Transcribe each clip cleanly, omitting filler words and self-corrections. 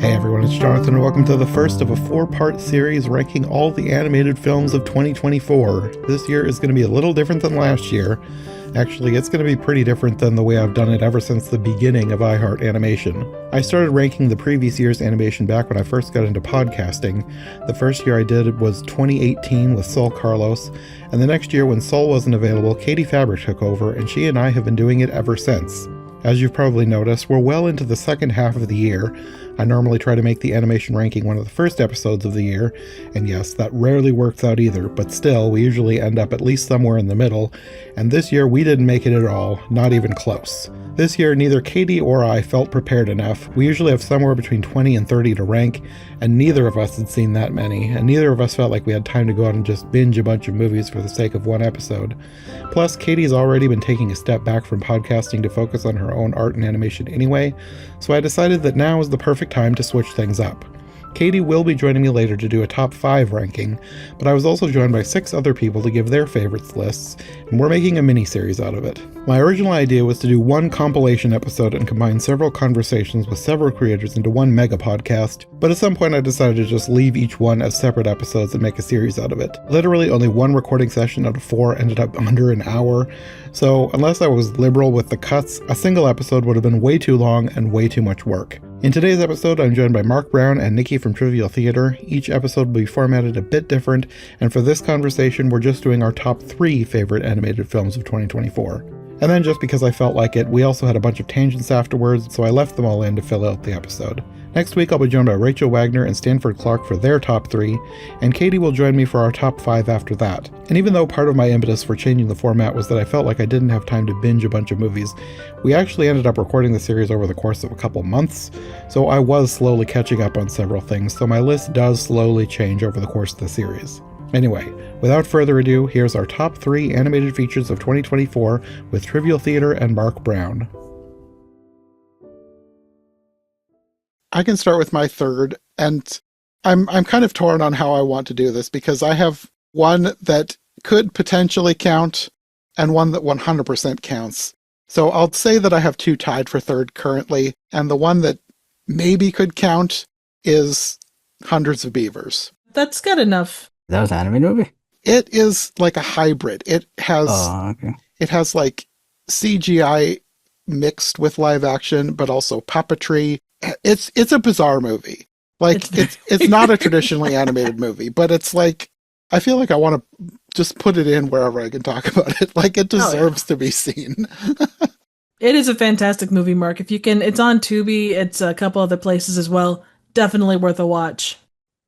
Hey everyone, it's Jonathan, and welcome to the first of a four-part series ranking all the animated films of 2024. This year is going to be a little different than last year. Actually, it's going to be pretty different than the way I've done it ever since the beginning of iHeart Animation. I started ranking the previous year's animation back when I first got into podcasting. The first year I did was 2018 with Sol Carlos, and the next year when Sol wasn't available, Katie Faber took over, and she and I have been doing it ever since. As you've probably noticed, we're well into the second half of the year. I normally try to make the animation ranking one of the first episodes of the year, and yes, that rarely works out either, but still, we usually end up at least somewhere in the middle, and this year we didn't make it at all, not even close. This year, neither Katie or I felt prepared enough. We usually have somewhere between 20 and 30 to rank, and neither of us had seen that many, and neither of us felt like we had time to go out and just binge a bunch of movies for the sake of one episode. Plus, Katie's already been taking a step back from podcasting to focus on her own art and animation anyway, so I decided that now is the perfect time to switch things up. Katie will be joining me later to do a top 5 ranking, but I was also joined by 6 other people to give their favorites lists, and we're making a mini-series out of it. My original idea was to do one compilation episode and combine several conversations with several creators into one mega podcast, but at some point I decided to just leave each one as separate episodes and make a series out of it. Literally only one recording session out of 4 ended up under an hour, so unless I was liberal with the cuts, a single episode would have been way too long and way too much work. In today's episode, I'm joined by Mark Brown and Nicki from Trivial Theater. Each episode will be formatted a bit different, and for this conversation, we're just doing our top 3 favorite animated films of 2024. And then just because I felt like it, we also had a bunch of tangents afterwards, so I left them all in to fill out the episode. Next week, I'll be joined by Rachel Wagner and Stanford Clark for their top 3, and Katie will join me for our top 5 after that. And even though part of my impetus for changing the format was that I felt like I didn't have time to binge a bunch of movies, we actually ended up recording the series over the course of a couple months, so I was slowly catching up on several things, so my list does slowly change over the course of the series. Anyway, without further ado, here's our top 3 animated features of 2024 with Trivial Theater and Mark Brown. I can start with my third, and I'm kind of torn on how I want to do this because I have one that could potentially count and one that 100% counts. So I'll say that I have 2 tied for third currently, and the one that maybe could count is Hundreds of Beavers. That's good enough. That was an animated movie? It is like a hybrid. It has It has like CGI mixed with live action, but also puppetry. It's a bizarre movie. Like it's not a traditionally animated movie, but it's like I feel like I want to just put it in wherever I can talk about it. Like it deserves to be seen. It is a fantastic movie, Mark. If you can, it's on Tubi. It's a couple other places as well. Definitely worth a watch.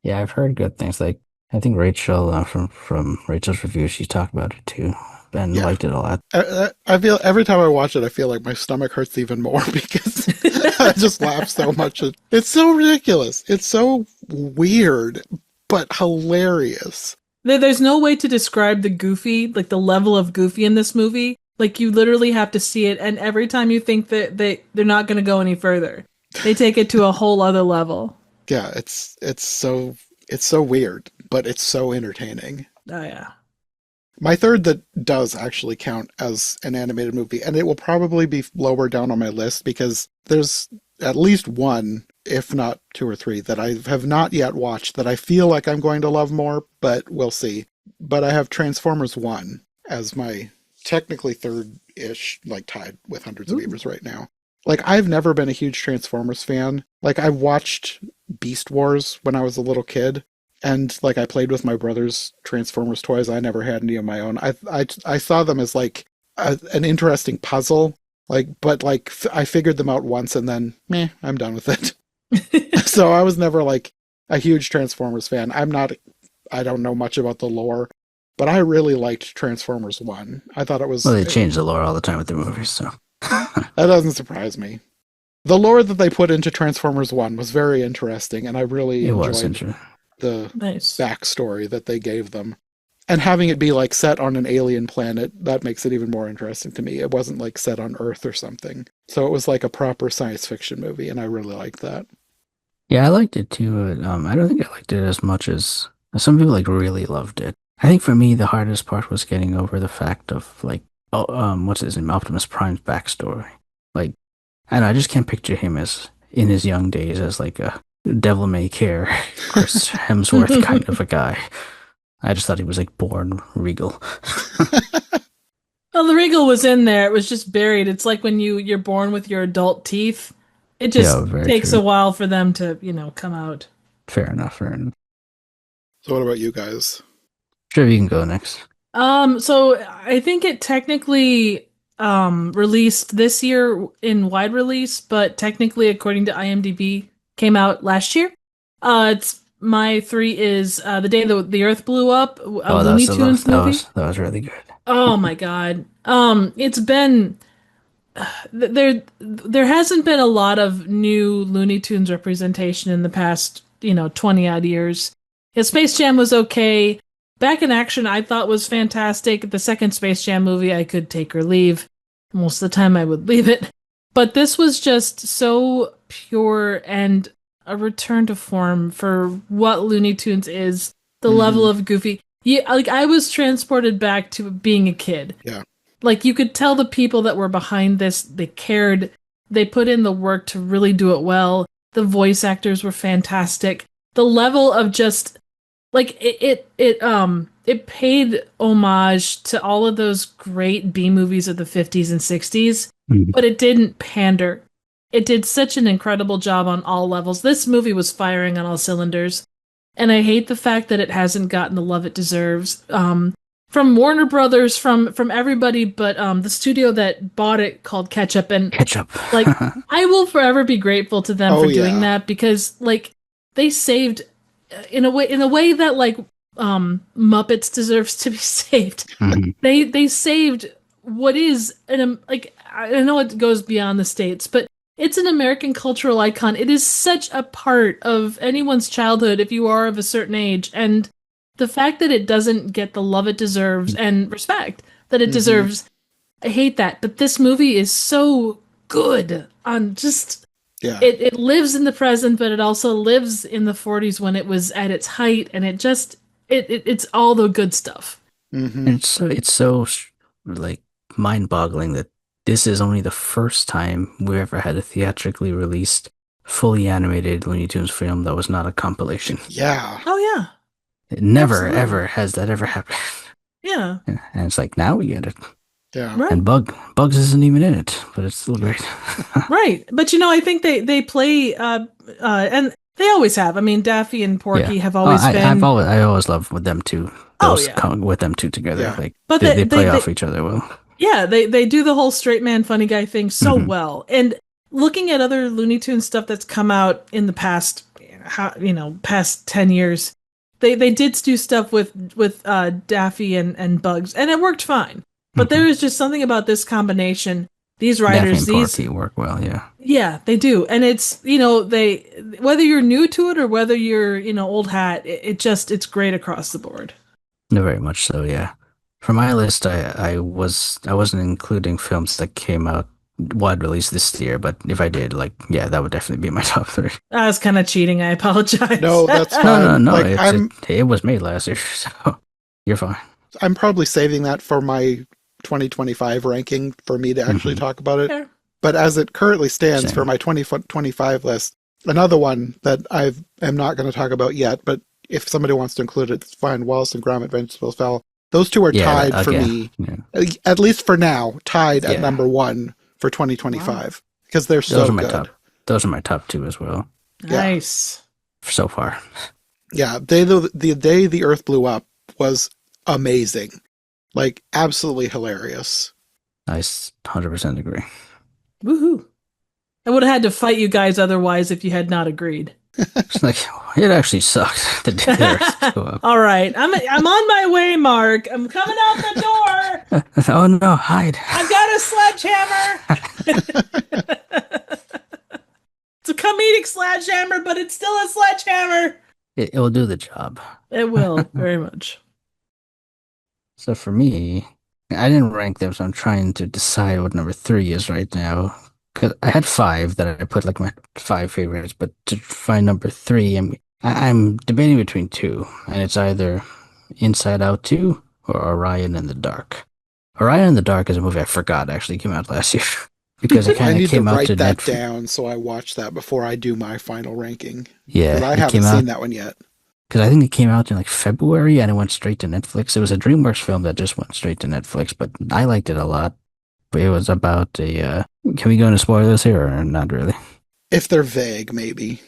Yeah, I've heard good things. Like I think Rachel from Rachel's review, she talked about it too and liked it a lot. I feel every time I watch it, I feel like my stomach hurts even more because I just laugh so much. It's so ridiculous. It's so weird, but hilarious. There's no way to describe the goofy, like the level of goofy in this movie. Like you literally have to see it, and every time you think that they're not going to go any further, they take it to a whole other level. Yeah, it's so weird, but it's so entertaining. Oh yeah. My third that does actually count as an animated movie, and it will probably be lower down on my list because there's at least one, if not 2 or 3, that I have not yet watched that I feel like I'm going to love more, but we'll see. But I have Transformers 1 as my technically third-ish, like tied with Hundreds of Beavers right now. Like, I've never been a huge Transformers fan. Like, I watched Beast Wars when I was a little kid, and like I played with my brother's Transformers toys. I never had any of my own. I saw them as like an interesting puzzle, but I figured them out once and then I'm done with it. So I was never like a huge Transformers fan. I don't know much about the lore, but I really liked Transformers 1. I thought it was... Well, they change the lore all the time with the movies, so... That doesn't surprise me. The lore that they put into Transformers 1 was very interesting, and I really enjoyed the backstory that they gave them. And having it be like set on an alien planet, that makes it even more interesting to me. It wasn't like set on Earth or something. So it was like a proper science fiction movie, and I really liked that. Yeah, I liked it too. I don't think I liked it as much as some people like really loved it. I think for me the hardest part was getting over the fact of like what's his name, Optimus Prime's backstory. Like, and I just can't picture him as in his young days as like a devil may care, Chris Hemsworth kind of a guy. I just thought he was like born regal. Well, the regal was in there. It was just buried. It's like when you're born with your adult teeth. It just Yeah, very takes true. a while for them to, come out. Fair enough, fair enough. So what about you guys? Sure, you can go next. So I think it technically released this year in wide release, but technically, according to IMDb, came out last year. It's my three is the day the Earth blew up, a Oh, Looney Tunes movie. that was really good. Oh my God. It's been there hasn't been a lot of new Looney Tunes representation in the past, 20 odd years. Yeah, Space Jam was okay. Back in Action I thought was fantastic. The second Space Jam movie I could take or leave. Most of the time I would leave it. But this was just so pure and a return to form for what Looney Tunes is. The level of goofy. Yeah, like I was transported back to being a kid. Yeah. Like you could tell the people that were behind this, they cared. They put in the work to really do it well. The voice actors were fantastic. The level of just like it paid homage to all of those great B movies of the 50s and 60s, but it didn't pander. It did such an incredible job on all levels. This movie was firing on all cylinders, and I hate the fact that it hasn't gotten the love it deserves. From Warner Brothers, from everybody, but the studio that bought it called Ketchup, and Ketchup. like I will forever be grateful to them for doing that, because like they saved in a way that like Muppets deserves to be saved. They saved what is like I know it goes beyond the States, but it's an American cultural icon. It is such a part of anyone's childhood if you are of a certain age, and the fact that it doesn't get the love it deserves and respect that it deserves, I hate that. But this movie is so good on just it lives in the present, but it also lives in the 40s when it was at its height, and it just it's all the good stuff. And it's so like mind-boggling that this is only the first time we ever had a theatrically released, fully animated Looney Tunes film that was not a compilation. Yeah. Oh yeah. It never, Absolutely. ever has that ever happened. Yeah. And it's like, now we get it. Yeah. Right. And Bugs isn't even in it, but it's still great. Right. But I think they play and they always have. I mean, Daffy and Porky have always been. I always loved with them two. With them two together. Yeah. Like, But they play off each other well. Yeah, they do the whole straight man funny guy thing so well. And looking at other Looney Tunes stuff that's come out in the past past 10 years, they did do stuff with Daffy and Bugs, and it worked fine. But there is just something about this combination. These writers, Daffy and Porky work well, yeah. Yeah, they do. And it's, they, whether you're new to it or whether you're, old hat, it's great across the board. No, very much so, yeah. For my list, I wasn't including films that came out wide release this year, but if I did, that would definitely be my top three. I was kind of cheating. I apologize. No, that's fine. No. Like, it was made last year, so you're fine. I'm probably saving that for my 2025 ranking for me to actually talk about it. Fair. But as it currently stands for my 2025 list, another one that I am not going to talk about yet, but if somebody wants to include it, it's fine. Wallace and Gromit: Vegetables Fell. Those two are tied for me, at least for now, tied at number one for 2025 because they're so good. Those are my top two as well. Nice. So far. Yeah, the day the Earth blew up was amazing, like absolutely hilarious. I 100% agree. Woohoo! I would have had to fight you guys otherwise if you had not agreed. It's like, it actually sucked. The day the Earth blew up. All right, I'm on my way, Mark. I'm coming out the door. Oh no, hide! I've got a sledgehammer. It's a comedic sledgehammer, but it's still a sledgehammer. It will do the job. It will very much. So for me, I didn't rank them, so I'm trying to decide what number 3 is right now. Because I had 5 that I put like my 5 favorites, but to find number 3, I'm debating between 2, and it's either Inside Out 2 or Orion in the Dark. Orion in the Dark is a movie I forgot actually came out last year. because it I kind of need to came out to write that Netflix. down so I watch that before I do my final ranking. Because Yeah, I it haven't came out seen that one yet. because I think it came out in like February and it went straight to Netflix. It was a DreamWorks film that just went straight to Netflix, but I liked it a lot. But it was about a. Can we go into spoilers here or not really? If they're vague, maybe.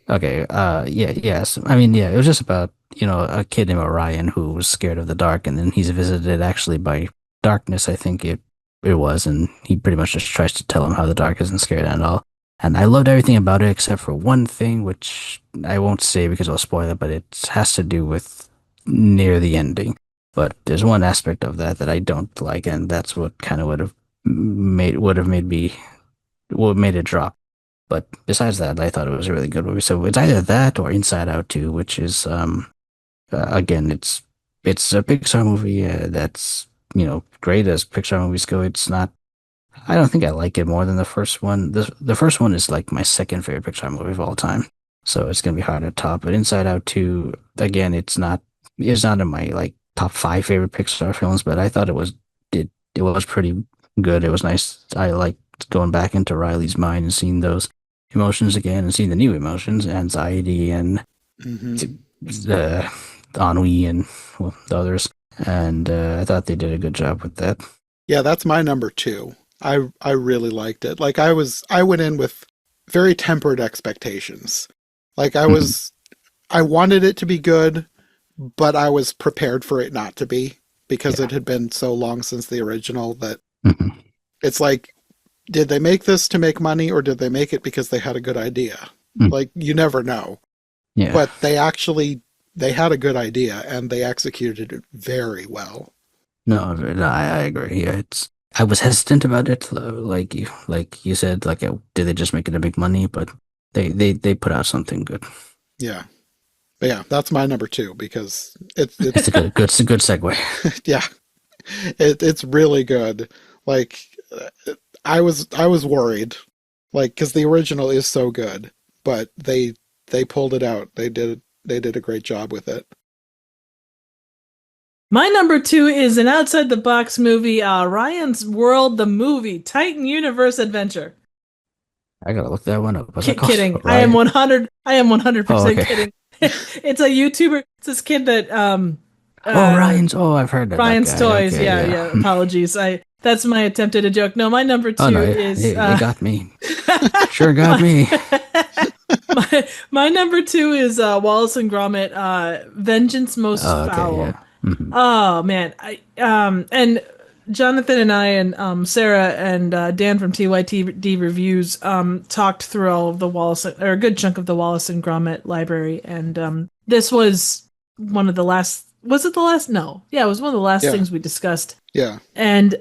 Okay. Yeah. Yes. I mean, yeah. It was just about a kid named Orion who was scared of the dark, and then he's visited actually by darkness. I think it was, and he pretty much just tries to tell him how the dark isn't scared at all. And I loved everything about it except for one thing, which I won't say because I'll spoil it, but it has to do with near the ending. But there's one aspect of that that I don't like, and that's what kind of would have made it drop. But besides that, I thought it was a really good movie. So it's either that or Inside Out 2, which is again, it's a Pixar movie that's great as Pixar movies go. It's not. I don't think I like it more than the first one. The first one is like my second favorite Pixar movie of all time. So it's gonna be hard to top. But Inside Out 2, again, it's not in my like top five favorite Pixar films, but I thought it was pretty good. It was nice. I liked going back into Riley's mind and seeing those emotions again and seeing the new emotions, anxiety and Hmm. uh, ennui and well, the others. And I thought they did a good job with that. Yeah, that's my number two. I really liked it. Like I went in with very tempered expectations. Like I wanted it to be good, but I was prepared for it not to be because Yeah. it had been so long since the original that Mhm. it's like, did they make this to make money or did they make it because they had a good idea? Mm. Like you never know. Yeah. But they had a good idea and they executed it very well. No, I agree. Yeah, I was hesitant about it, like you said, like did they just make it a big money? But they put out something good. Yeah. But yeah, that's my number two because It's it's a good segue. yeah, it's really good. Like I was worried, like because the original is so good, but they pulled it out. They did a great job with it. My number two is an outside the box movie, Ryan's World, the movie, Titan Universe Adventure. I gotta look that one up. What's that called? Kidding. I am Ryan? 100. I am 100% Oh, okay. kidding. It's a YouTuber. It's this kid that Oh, Ryan's. Oh, I've heard of that Ryan's guy. Toys. Okay, Yeah, yeah. yeah. Apologies. That's my attempt at a joke. No, my number Oh two no, is it got me. Sure got me. my number two is Wallace and Gromit, Vengeance Most Oh, okay, Foul. yeah. Mhm. Oh man, I and Jonathan and I and Sarah and Dan from TYTD Reviews talked through all of the Wallace or a good chunk of the Wallace and Gromit library, and this was one of the last. Was it the last? No, yeah, it was one of the last Yeah. things we discussed, Yeah. and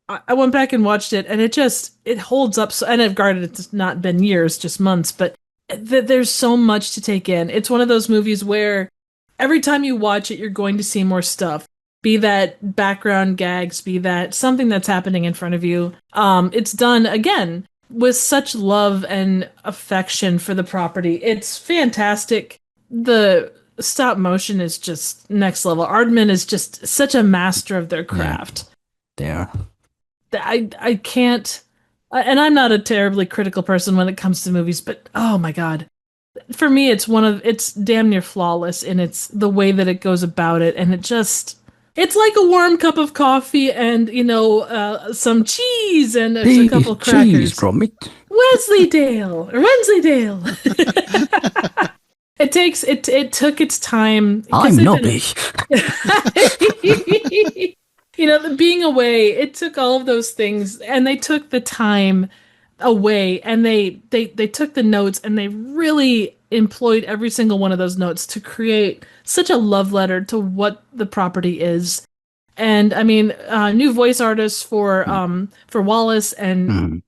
I went back and watched it, and it holds up. So, and I've guarded it's not been years, just months, but there's so much to take in. It's one of those movies where every time you watch it, you're going to see more stuff. Be that background gags, be that something that's happening in front of you. It's done again with such love and affection for the property. It's fantastic. The stop motion is just next level. Aardman is just such a master of their craft. They are. I can't, and I'm not a terribly critical person when it comes to movies, but oh my god, for me it's damn near flawless in its the way that it goes about it, and it's like a warm cup of coffee and some cheese and a couple Cheese, crackers. Gromit. Wensleydale. It took its time. I'm Nobby. Being away, it took all of those things, and they took the time away, and they took the notes, and they really employed every single one of those notes to create such a love letter to what the property is. And I mean, new voice artists for Wallace, and Mhm.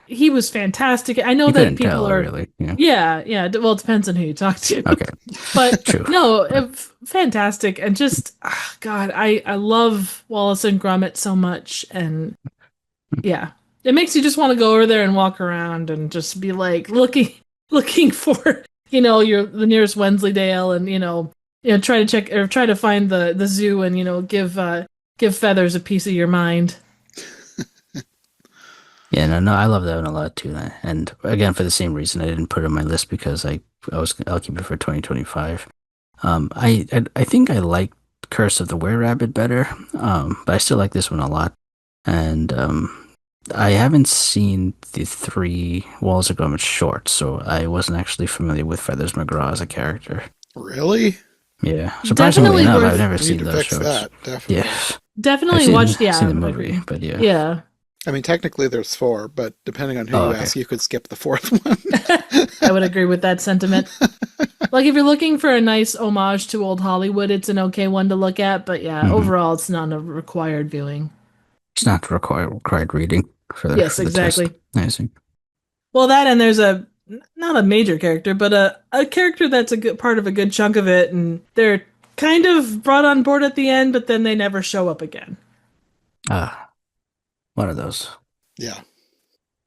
he was fantastic. I know You that couldn't people tell, are really. Yeah. yeah. Well, it depends on who you talk to. Okay. But True. no, fantastic, and just God, I love Wallace and Gromit so much, and yeah, it makes you just want to go over there and walk around and just be like looking for the nearest Wensleydale, and try to check or try to find the zoo, and give Feathers a piece of your mind. Yeah, no, I love that one a lot too. And again, for the same reason, I didn't put it on my list because I'll keep it for 2025. I think I like Curse of the Were-Rabbit better, but I still like this one a lot. And I haven't seen the three Walls of Gromit shorts, so I wasn't actually familiar with Feathers McGraw as a character. Really? Yeah, surprisingly Definitely enough, I've worth. never Need seen to those fix shorts. that, Yeah, definitely. I've Definitely seen watched. Yeah, seen the I movie, agree. but yeah. Yeah. I mean, technically there's four, but depending on who Oh, you okay. ask, you could skip the fourth one. I would agree with that sentiment. Like if you're looking for a nice homage to old Hollywood, it's an okay one to look at, but yeah, hmm overall it's not a required viewing. It's not required reading for the Yes, test. exactly. I see. Well, that and there's a not a major character, but a character that's a good part of a good chunk of it, and they're kind of brought on board at the end, but then they never show up again. Ah, one of those. Yeah.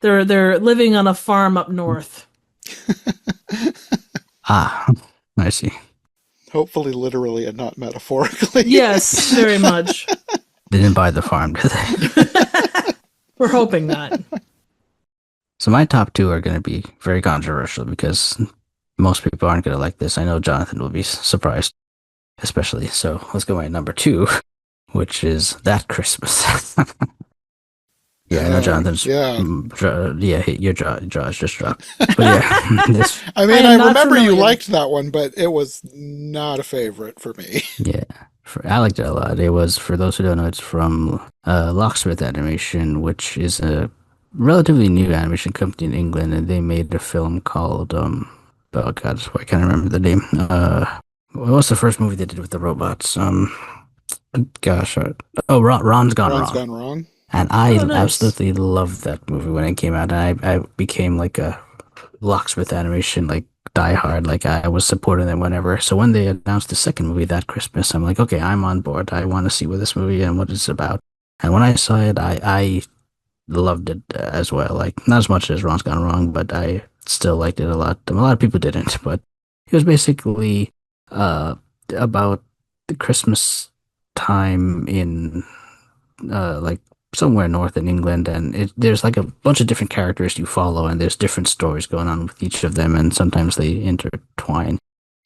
They're living on a farm up north. Ah, I see. Hopefully literally and not metaphorically. Yes, very much. They didn't buy the farm, did they? We're hoping not. So my top two are going to be very controversial because most people aren't going to like this. I know Jonathan will be surprised, especially. So let's go my number two, which is That Christmas. Yeah, I know Jonathan's. Yeah. Yeah, your jaw is just dropped. But yeah, this. I mean, I I am not remember you familiar. liked that one, but it was not a favorite for me. Yeah, I liked it a lot. It was, for those who don't know, it's from Locksmith Animation, which is a relatively new animation company in England, and they made a film called oh god, I can't remember the name. What was the first movie they did with the robots? Gosh, Ron's Gone Ron's Wrong. Gone Wrong. And I Oh, nice. absolutely loved that movie when it came out. And I became like a Locksmith Animation, like diehard. Like I was supporting them whenever. So when they announced the second movie that Christmas, I'm like, okay, I'm on board. I want to see what this movie and what it's about. And when I saw it, I loved it as well. Like not as much as Ron's Gone Wrong, but I still liked it a lot. A lot of people didn't, but it was basically about the Christmas time in like somewhere north in England, and there's like a bunch of different characters you follow, and there's different stories going on with each of them, and sometimes they intertwine.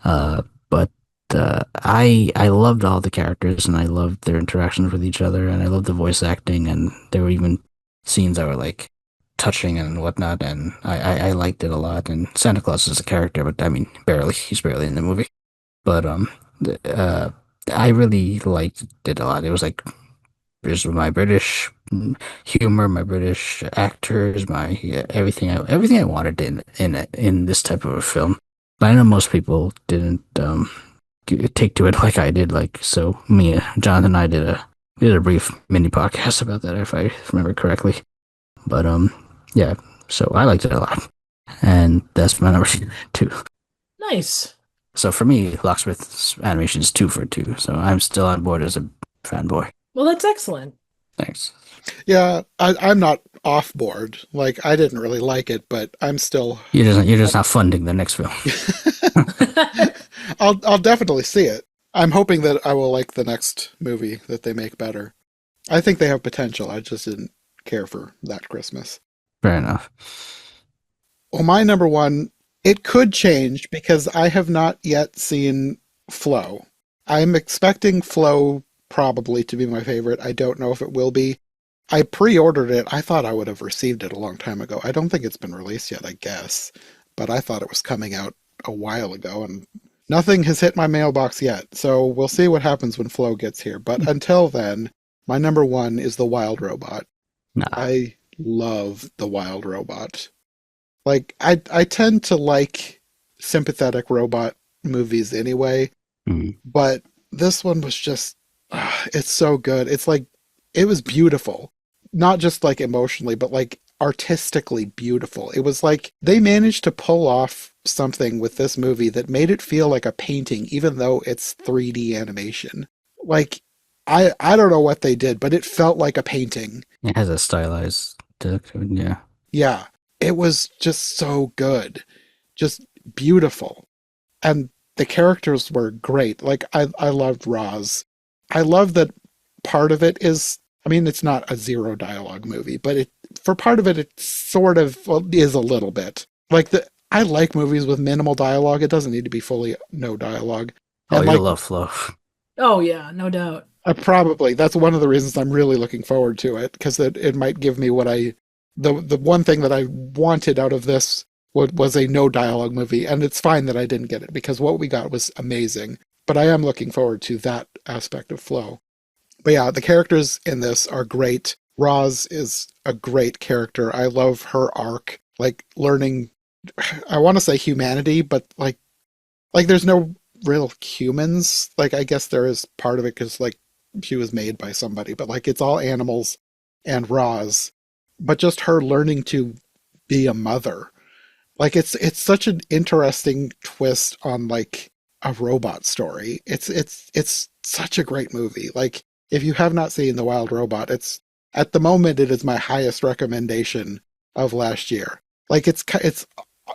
But I loved all the characters, and I loved their interactions with each other, and I loved the voice acting, and there were even scenes that were like touching and whatnot, and I liked it a lot. And Santa Claus is a character, but I mean, he's barely in the movie. But I really liked it a lot. It was like just my British humor, my British actors, my everything I wanted in this type of a film. But I know most people didn't take to it like I did. Like so, Jonathan and I did a brief mini podcast about that, if I remember correctly. But yeah. So I liked it a lot, and that's my number two. Nice. So for me, Locksmith Animation is 2 for 2. So I'm still on board as a fanboy. Well, that's excellent. Thanks. Yeah, I'm not off board. Like I didn't really like it, but I'm still. You're just not funding the next film. I'll definitely see it. I'm hoping that I will like the next movie that they make better. I think they have potential. I just didn't care for That Christmas. Fair enough. Well, my number one, it could change because I have not yet seen Flow. I'm expecting Flow probably to be my favorite. I don't know if it will be. I pre-ordered it. I thought I would have received it a long time ago. I don't think it's been released yet, I guess. But I thought it was coming out a while ago, and nothing has hit my mailbox yet. So we'll see what happens when Flow gets here. But until then, my number one is The Wild Robot. Nah. I love The Wild Robot. Like, I tend to like sympathetic robot movies anyway, but this one was just, it's so good. It's like, it was beautiful. Not just like emotionally, but like artistically beautiful. It was like they managed to pull off something with this movie that made it feel like a painting, even though it's 3D animation. Like, I don't know what they did, but it felt like a painting. It has a stylized look, yeah. Yeah. It was just so good. Just beautiful. And the characters were great. Like, I loved Roz. I love that part of it is I mean, it's not a zero dialogue movie, but for part of it, it sort of is a little bit. I like movies with minimal dialogue. It doesn't need to be fully no dialogue. Oh, And you'll like, love Flow. Oh yeah, no doubt. that's one of the reasons I'm really looking forward to it, because it might give me the one thing that I wanted out of this was a no dialogue movie, and it's fine that I didn't get it because what we got was amazing. But I am looking forward to that aspect of Flow. But yeah, the characters in this are great. Roz is a great character. I love her arc, like learning, I want to say humanity, but like there's no real humans. Like I guess there is part of it because like she was made by somebody, but like it's all animals and Roz. But just her learning to be a mother. Like it's such an interesting twist on like a robot story. It's such a great movie. Like if you have not seen The Wild Robot, it's at the moment it is my highest recommendation of last year. Like it's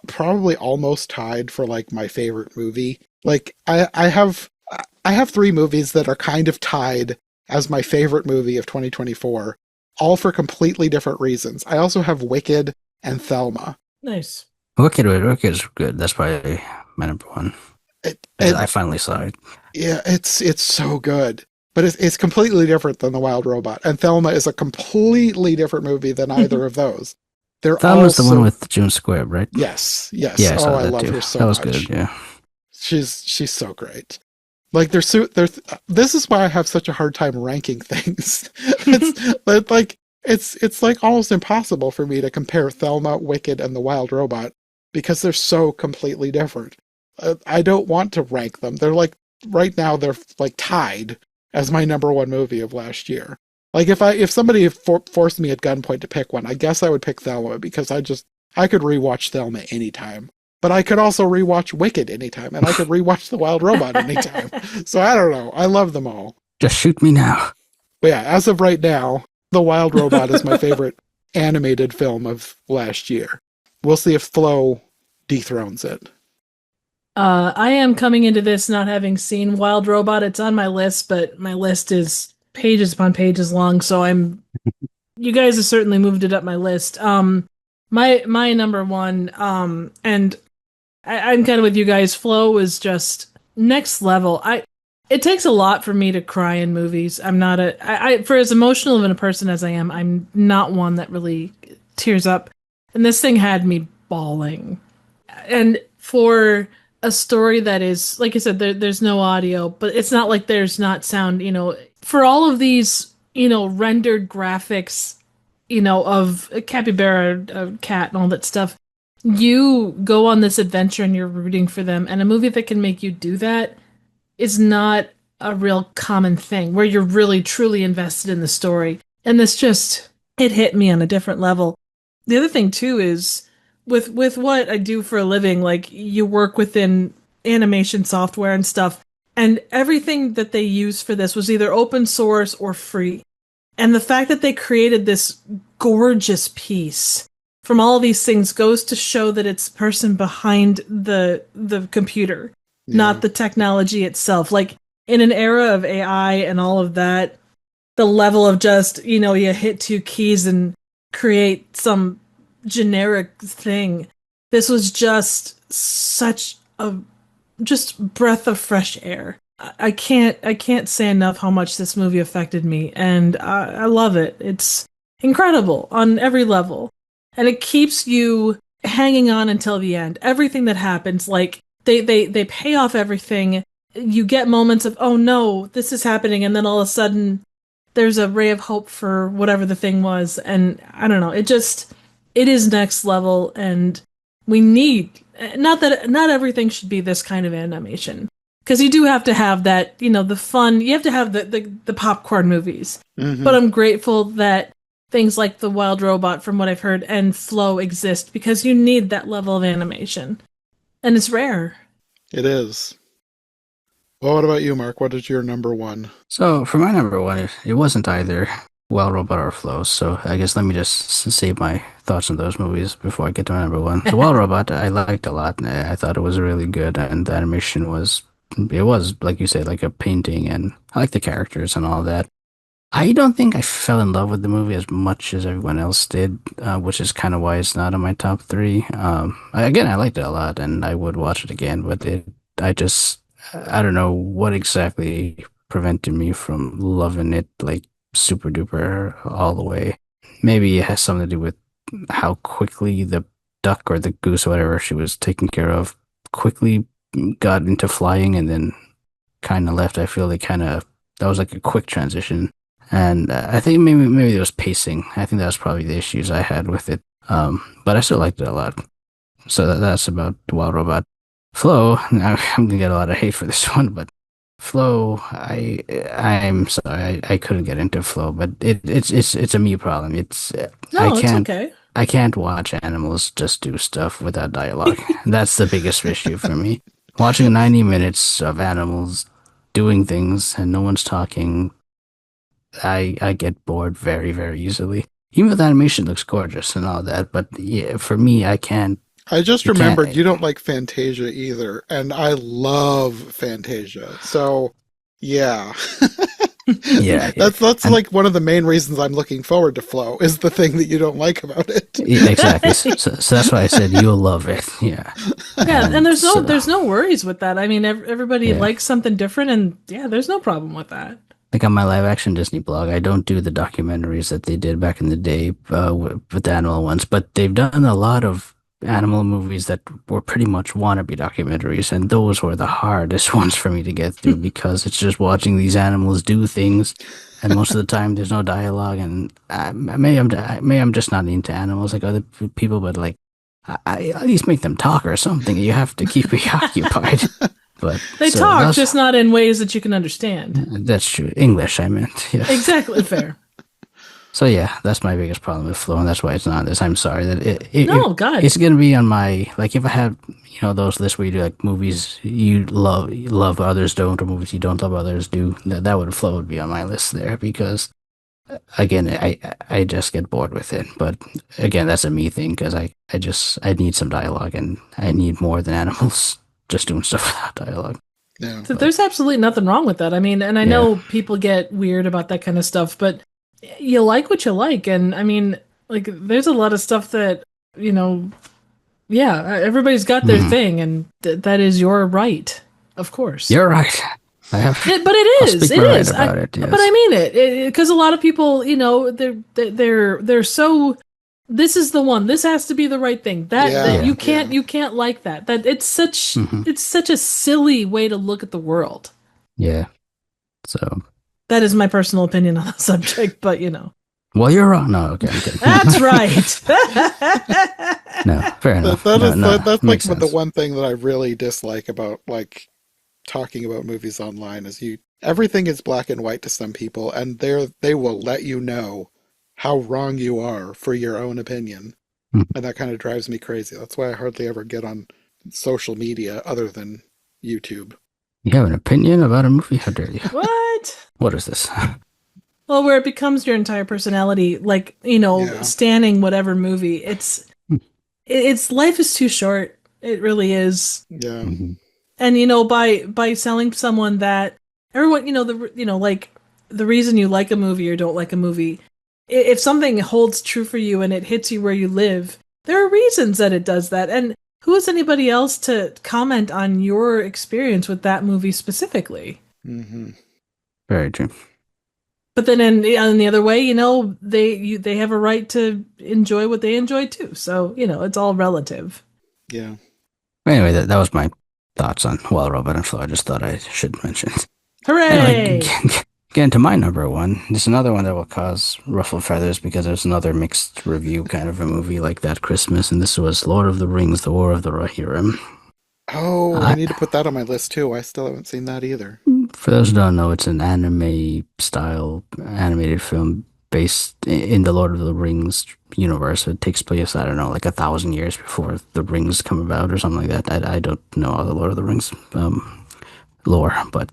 probably almost tied for like my favorite movie. Like I have three movies that are kind of tied as my favorite movie of 2024, all for completely different reasons. I also have Wicked and Thelma. Nice. Wicked's good. That's probably my number one. I finally saw it. Yeah, it's so good. But it's completely different than The Wild Robot. And Thelma is a completely different movie than either of those. Thelma's the one with June Squibb, right? Yes. Yeah, I Oh, saw I that love too. her so That was much. good, yeah. She's so great. Like this is why I have such a hard time ranking things. It's like almost impossible for me to compare Thelma, Wicked, and The Wild Robot because they're so completely different. I don't want to rank them. They're like right now they're like tied as my number one movie of last year. Like if somebody forced me at gunpoint to pick one, I guess I would pick Thelma because I could rewatch Thelma anytime. But I could also rewatch Wicked anytime, and I could rewatch The Wild Robot anytime. So I don't know. I love them all. Just shoot me now. But yeah, as of right now, The Wild Robot is my favorite animated film of last year. We'll see if Flow dethrones it. I am coming into this not having seen Wild Robot. It's on my list, but my list is pages upon pages long, so you guys have certainly moved it up my list. My number one, and I'm kind of with you guys. Flow is just next level. It takes a lot for me to cry in movies. I'm not for as emotional of a person as I am, I'm not one that really tears up. And this thing had me bawling. And for a story that is, like I said, there's no audio, but it's not like there's not sound, for all of these, rendered graphics, of a capybara, a cat, and all that stuff. You go on this adventure and you're rooting for them, and a movie that can make you do that is not a real common thing where you're really truly invested in the story. And it hit me on a different level. The other thing too is with what I do for a living, like you work within animation software and stuff, and everything that they used for this was either open source or free. And the fact that they created this gorgeous piece from all these things goes to show that it's the person behind the computer, not the technology itself. Like in an era of AI and all of that, the level of just, you hit two keys and create some generic thing. This was just such a just breath of fresh air. I can't say enough how much this movie affected me, and I love it. It's incredible on every level, and it keeps you hanging on until the end. Everything that happens, like they pay off everything. You get moments of, oh no, this is happening, and then all of a sudden there's a ray of hope for whatever the thing was, and I don't know. It is next level, and we need not everything should be this kind of animation. Because you do have to have that, the fun. You have to have the popcorn movies. Mm-hmm. But I'm grateful that things like The Wild Robot, from what I've heard, and Flow exist because you need that level of animation. And it's rare. It is. Well, what about you, Mark? What is your number one? So for my number one, it wasn't either Wild Robot or Flow. So I guess let me just save my thoughts on those movies before I get to my number one. The Wild Robot I liked a lot. I thought it was really good, and the animation was like you said, like a painting, and I like the characters and all that. I don't think I fell in love with the movie as much as everyone else did, which is kind of why it's not in my top three. Again, I liked it a lot, and I would watch it again, but I just, I don't know what exactly prevented me from loving it like super duper all the way. Maybe it has something to do with how quickly the duck or the goose or whatever she was taking care of quickly got into flying and then kind of left. I feel they kind of that was like a quick transition, and I think maybe it was pacing. I think that was probably the issues I had with it. But I still liked it a lot. So that's about Wild Robot. Flow. I'm gonna get a lot of hate for this one, but Flow. I'm sorry, I couldn't get into Flow, but it's a me problem. No, it's okay. I can't watch animals just do stuff without dialogue. That's the biggest issue for me. Watching 90 minutes of animals doing things and no one's talking, I get bored very, very easily. Even if the animation looks gorgeous and all that, but yeah, for me, I can't. I just You remembered can't. you don't like Fantasia either, and I love Fantasia. So, yeah. Yeah, yeah. That's And like one of the main reasons I'm looking forward to Flow is the thing that you don't like about it. yeah, exactly. So that's why I said you'll love it. Yeah. Yeah, and there's no So, there's no worries with that. I mean, everybody yeah. likes something different, and yeah, there's no problem with that. Like on my live action Disney blog, I don't do the documentaries that they did back in the day with the animal ones, but they've done a lot of animal movies that were pretty much wannabe documentaries, and those were the hardest ones for me to get through because it's just watching these animals do things, and most of the time there's no dialogue, and maybe I'm just not into animals like other people, but like I at least make them talk or something. You have to keep me occupied. But They so talk, that's just not in ways that you can understand. that's true. English, I meant. Yeah. Exactly fair. So yeah, that's my biggest problem with Flow, and that's why it's not on this. I'm sorry that No, God. it's gonna be on my like if I had those lists where you do like movies you love others don't or movies you don't love others do that would Flow would be on my list there because again I just get bored with it. But again, that's a me thing because I need some dialogue and I need more than animals just doing stuff without dialogue. Yeah. So there's absolutely nothing wrong with that. I mean, and I Yeah. know people get weird about that kind of stuff, but you like what you like. And I mean, like, there's a lot of stuff that, you know, yeah, everybody's got their Mhm. thing, and that is your right, of course. You're right. I have. But it I'll is. speak It my right is. about it. Yes. But I mean it because a lot of people, you know, they're so. This is the one. This has to be the right thing. That Yeah, you yeah. can't like that. That Mhm. it's such a silly way to look at the world. Yeah. So. That is my personal opinion on the subject, but you know. Well, you're wrong. No, okay, I'm kidding. That's right. No, fair enough. That's like Makes the sense. one thing that I really dislike about like talking about movies online is everything is black and white to some people, and they will let you know how wrong you are for your own opinion. Hmm. And that kind of drives me crazy. That's why I hardly ever get on social media other than YouTube. You have an opinion about a movie? How dare you? What? What is this? Well, where it becomes your entire personality, like, you know, Yeah. standing whatever movie. Hmm. It's life is too short. It really is. Yeah. Mhm. And you know, by selling someone that everyone, like the reason you like a movie or don't like a movie, if something holds true for you and it hits you where you live, there are reasons that it does that. And who is anybody else to comment on your experience with that movie specifically? Hmm. Very true. But then in the other way, you know, they have a right to enjoy what they enjoy too. So, you know, it's all relative. Yeah. Anyway, that was my thoughts on Wild Robot and Flow. I just thought I should mention. Hooray! Anyway, get into my number one. There's another one that will cause ruffled feathers because there's another mixed review kind of a movie like that Christmas, and this was Lord of the Rings: The War of the Rohirrim. Oh, I- I need to put that on my list too. I still haven't seen that either. For those who don't know, it's an anime style animated film based in the Lord of the Rings universe. It takes place, I don't know, like 1,000 years before the rings come about or something like that. I don't know all the Lord of the Rings lore, but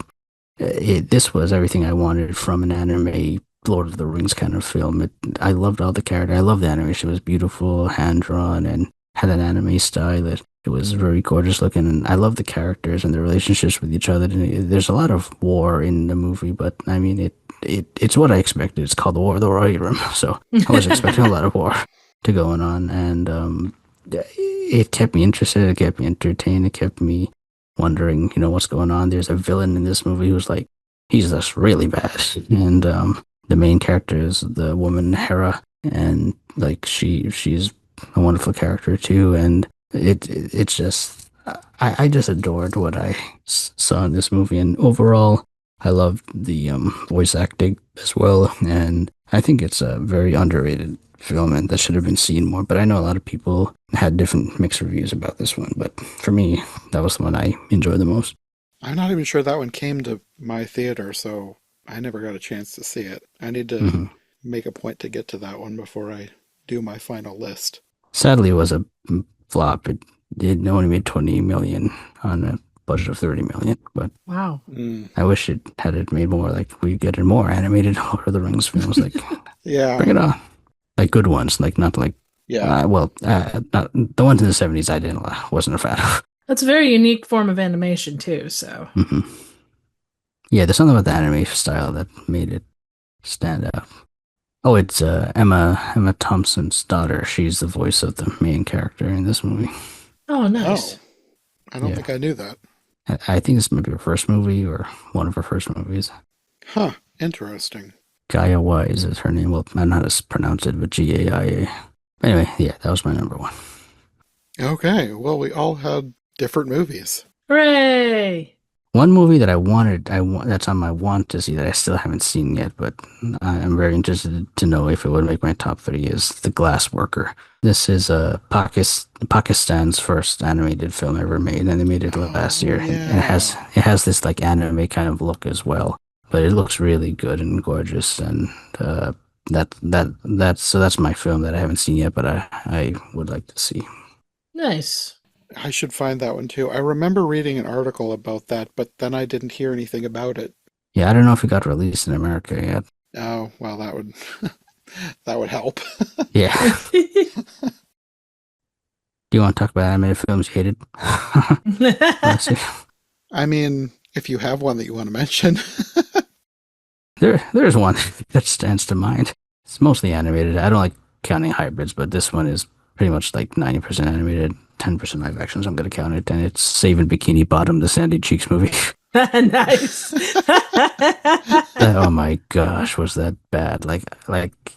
this was everything I wanted from an anime Lord of the Rings kind of film. I loved all the character. I loved the animation. It was beautiful, hand drawn, and had an anime style. It was very gorgeous looking, and I love the characters and the relationships with each other. And there's a lot of war in the movie, but I mean, it's what I expected. It's called the War of the Rohirrim, Room, so I was expecting a lot of war to going on, and it kept me interested. It kept me entertained. It kept me wondering, what's going on. There's a villain in this movie who's like, he's just really bad, and the main character is the woman Hera, and like she's a wonderful character too, and it's just I just adored what I saw in this movie, and overall I loved the voice acting as well, and I think it's a very underrated film and that should have been seen more. But I know a lot of people had different mixed reviews about this one, but for me that was the one I enjoyed the most. I'm not even sure that one came to my theater, so I never got a chance to see it. I need to make a point to get to that one before I do my final list. Sadly, it was a flop. It only made 20 million on a budget of 30 million, but Wow. I wish it had it made more. Like we get more animated Lord of the Rings films. Like Yeah. bring it on. Like good ones, like not like Yeah. not the ones in the 70s. Wasn't a fan of. That's a very unique form of animation too. So Yeah, there's something about the animation style that made it stand out. Oh, it's Emma Thompson's daughter. She's the voice of the main character in this movie. oh, nice. Oh, I don't Yeah. think I knew that. I think this might be her first movie or one of her first movies. Huh. Interesting. Gaia Wise is her name. Well, I don't know how to pronounce it, but Gaia. Anyway, yeah, that was my number one. Okay. Well, we all had different movies. Hooray! One movie that that's on my want to see that I still haven't seen yet, but I'm very interested to know if it would make my top 3 is The Glass Worker. This is Pakistan's first animated film ever made, and they made it last year. yeah. And it has this like anime kind of look as well, but it looks really good and gorgeous, and that's my film that I haven't seen yet, but I would like to see. Nice. I should find that one too. I remember reading an article about that, but then I didn't hear anything about it. Yeah, I don't know if it got released in America yet. Oh, well, that would that would help. Yeah. Do you want to talk about animated films you hated? Let's see. I mean, if you have one that you want to mention. There's one that stands to mind. It's mostly animated. I don't like counting hybrids, but this one is pretty much like 90% animated, 10% live action, so I'm going to count it. And it's Saving Bikini Bottom, the Sandy Cheeks movie. Nice. Oh my gosh, was that bad? Like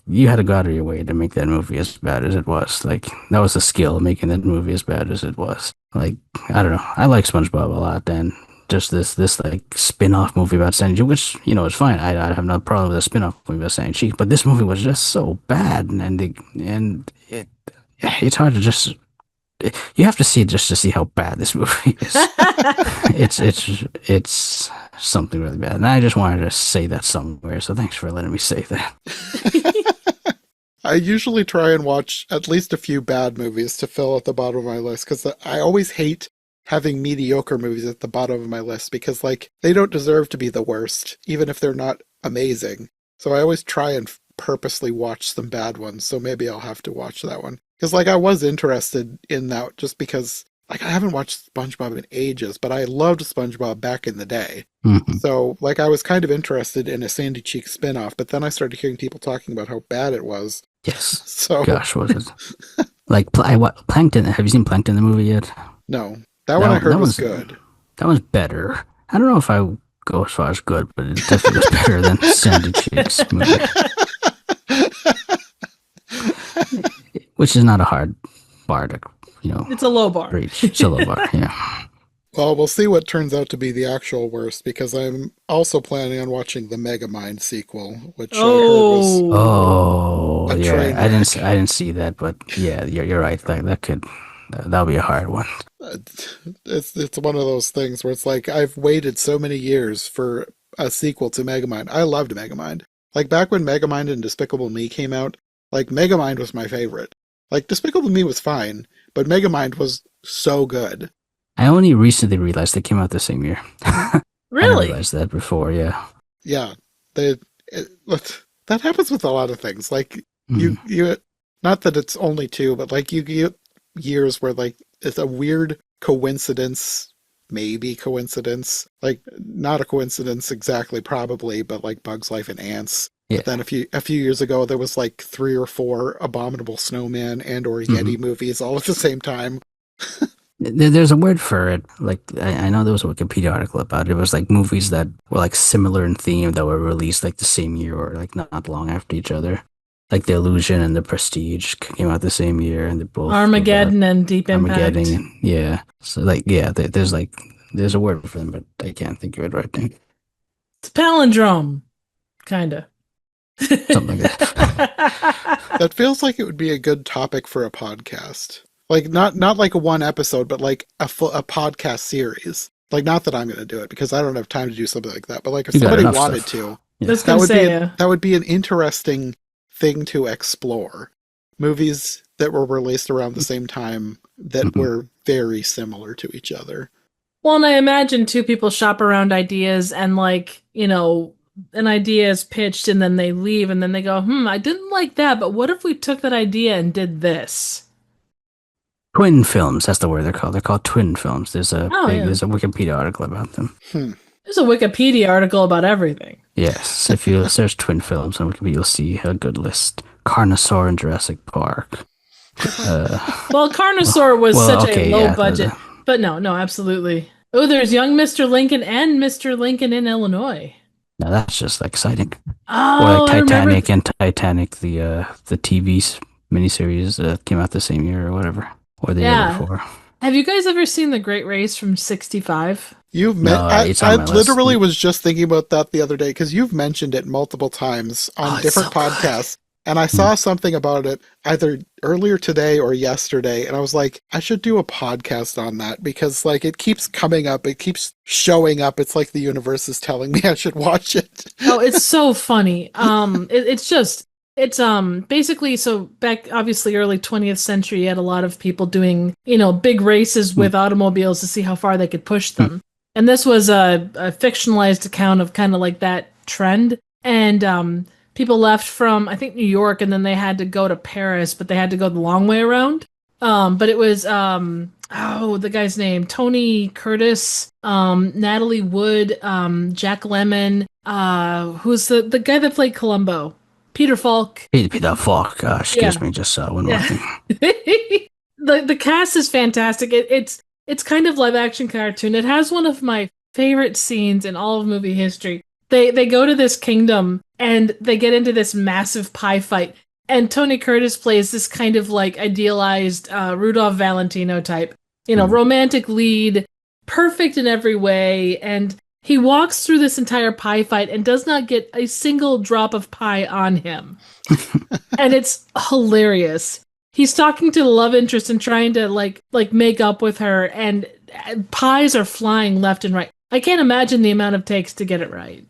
you had to go out of your way to make that movie as bad as it was. Like that was a skill, making that movie as bad as it was. Like I don't know. I like SpongeBob a lot, and just this like spin-off movie about Sandy Cheeks, which is fine. I have no problem with a spin-off movie about Sandy Cheeks, but this movie was just so bad, and it's hard to just. You have to see it just to see how bad this movie is. It's something really bad, and I just wanted to say that somewhere. So thanks for letting me say that. I usually try and watch at least a few bad movies to fill at the bottom of my list, because I always hate having mediocre movies at the bottom of my list, because like they don't deserve to be the worst, even if they're not amazing. So I always try and purposely watch some bad ones. So maybe I'll have to watch that one. Because, like, I was interested in that just because, like, I haven't watched SpongeBob in ages, but I loved SpongeBob back in the day. Mm-hmm. So, like, I was kind of interested in a Sandy Cheeks spinoff, but then I started hearing people talking about how bad it was. Yes. So, gosh, was it like Plankton? Have you seen Plankton the movie yet? No, that one I heard was good. That was better. I don't know if I would go as far as good, but it definitely was better than Sandy Cheeks movie. Which is not a hard bar to, It's a low bar. reach. It's a low bar, yeah. Well, we'll see what turns out to be the actual worst, because I'm also planning on watching the Megamind sequel, which I heard was... Oh, A yeah. train I wreck. didn't see that, but yeah, you're right. That'll be a hard one. It's one of those things where it's like, I've waited so many years for a sequel to Megamind. I loved Megamind. Like, back when Megamind and Despicable Me came out, like, Megamind was my favorite. Like, Despicable Me was fine, but Megamind was so good. I only recently realized they came out the same year. I Really? realized that before, yeah. Yeah, that happens with a lot of things. Like, Mhm. you not that it's only two, but like you get years where like it's a weird coincidence, maybe coincidence, like not a coincidence exactly, probably, but like Bug's Life and Ants. Yeah. But then a few years ago, there was like 3 or 4 Abominable Snowman and or Yeti movies all at the same time. There's a word for it. Like I know there was a Wikipedia article about it. It was like movies that were like similar in theme that were released like the same year or like not long after each other. Like The Illusion and The Prestige came out the same year, and they both Armageddon and Deep Impact. Armageddon. Yeah. So like yeah, there's a word for them, but I can't think of it right now. It's palindrome, kinda. Something like that. That feels like it would be a good topic for a podcast. Like not like a one episode, but like a podcast series. Like not that I'm going to do it because I don't have time to do something like that. But like if You got somebody enough wanted stuff. to, Yeah. Just gonna say, that would be an interesting thing to explore. Movies that were released around the same time that were very similar to each other. well, and I imagine two people shop around ideas and like, you know, an idea is pitched and then they leave and then they go, I didn't like that, but what if we took that idea and did this? Twin films, that's the word they're called. They're called twin films. There's a yeah. there's a Wikipedia article about them. There's a Wikipedia article about everything. Yes, if you search twin films on Wikipedia, you'll see a good list. Carnosaur and Jurassic Park. Well, Carnosaur was such a low budget, but no, absolutely. Oh, there's Young Mr. Lincoln and Mr. Lincoln in Illinois. Now that's just exciting. Oh, or like I remember Titanic and Titanic, the TV miniseries that came out the same year or whatever, or the year before. Have you guys ever seen The Great Race from '65? You've I literally was just thinking about that the other day because you've mentioned it multiple times on different podcasts. And I saw something about it either earlier today or yesterday, and I was like, I should do a podcast on that because like it keeps coming up, it keeps showing up. It's like the universe is telling me I should watch it. Oh, it's so funny. It's basically, so back obviously early 20th century, you had a lot of people doing, you know, big races with automobiles to see how far they could push them. And this was a fictionalized account of kind of like that trend. And people left from, I think, New York, and then they had to go to Paris, but they had to go the long way around. But it was, the guy's name, Tony Curtis, Natalie Wood, Jack Lemmon, who's the guy that played Columbo? Peter Falk. Peter Falk, excuse me, just one more thing. The cast is fantastic. It's kind of live action cartoon. It has one of my favorite scenes in all of movie history. They go to this kingdom and they get into this massive pie fight. And Tony Curtis plays this kind of like idealized Rudolph Valentino type, you know, romantic lead, perfect in every way. And he walks through this entire pie fight and does not get a single drop of pie on him. And it's hilarious. He's talking to the love interest and trying to like make up with her, and pies are flying left and right. I can't imagine the amount of takes to get it right.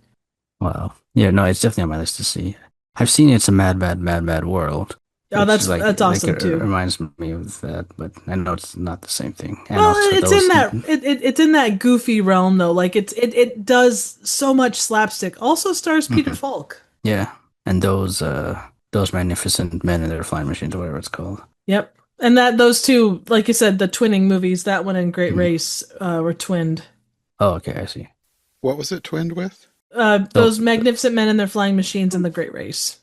Wow. Yeah, no, it's definitely on my list to see. I've seen It's a Mad, Mad, Mad, Mad World. Oh, that's awesome too. It reminds me of that, but I know it's not the same thing. And well, it's in that goofy realm though. Like it does so much slapstick. Also stars Peter Falk. Yeah, and those magnificent men in their flying machines, or whatever it's called. Yep, and those two, like you said, the twinning movies. That one and Great Race were twinned. Oh, okay, I see. What was it twinned with? Those magnificent men in their flying machines and the Great Race.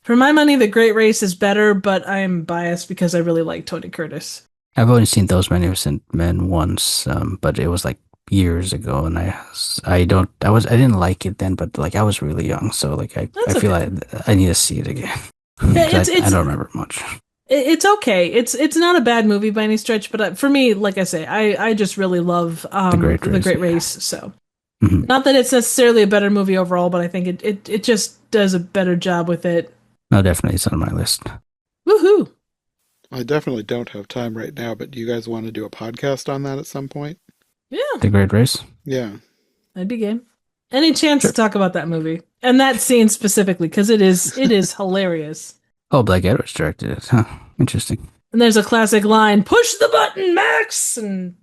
For my money, the Great Race is better, but I'm biased because I really like Tony Curtis. I've only seen Those Magnificent Men once, but it was like years ago, and I didn't like it then, but like I was really young, so like I feel like I need to see it again. I don't remember much. It's okay. It's not a bad movie by any stretch, but for me, like I say, I just really love the Great Race. So, not that it's necessarily a better movie overall, but I think it just does a better job with it. No, definitely, it's on my list. Woohoo! I definitely don't have time right now, but do you guys want to do a podcast on that at some point? Yeah, The Great Race. Yeah, I'd be game. Any chance to talk about that movie and that scene specifically, because it is hilarious. Oh, Blake Edwards directed it. Huh. Interesting. And there's a classic line, "Push the button, Max!" And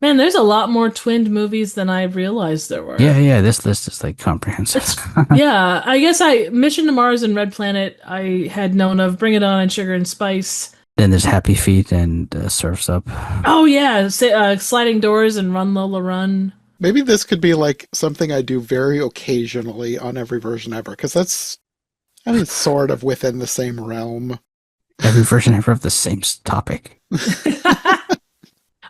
man, there's a lot more twinned movies than I realized there were. Yeah, this list is like comprehensive. Yeah, I guess Mission to Mars and Red Planet I had known of. Bring It On and Sugar and Spice. Then there's Happy Feet and Surf's Up. Oh yeah, sliding doors and Run Lola Run. Maybe this could be like something I do very occasionally on every version ever, because that's, I mean, sort of within the same realm. Every version ever of the same topic.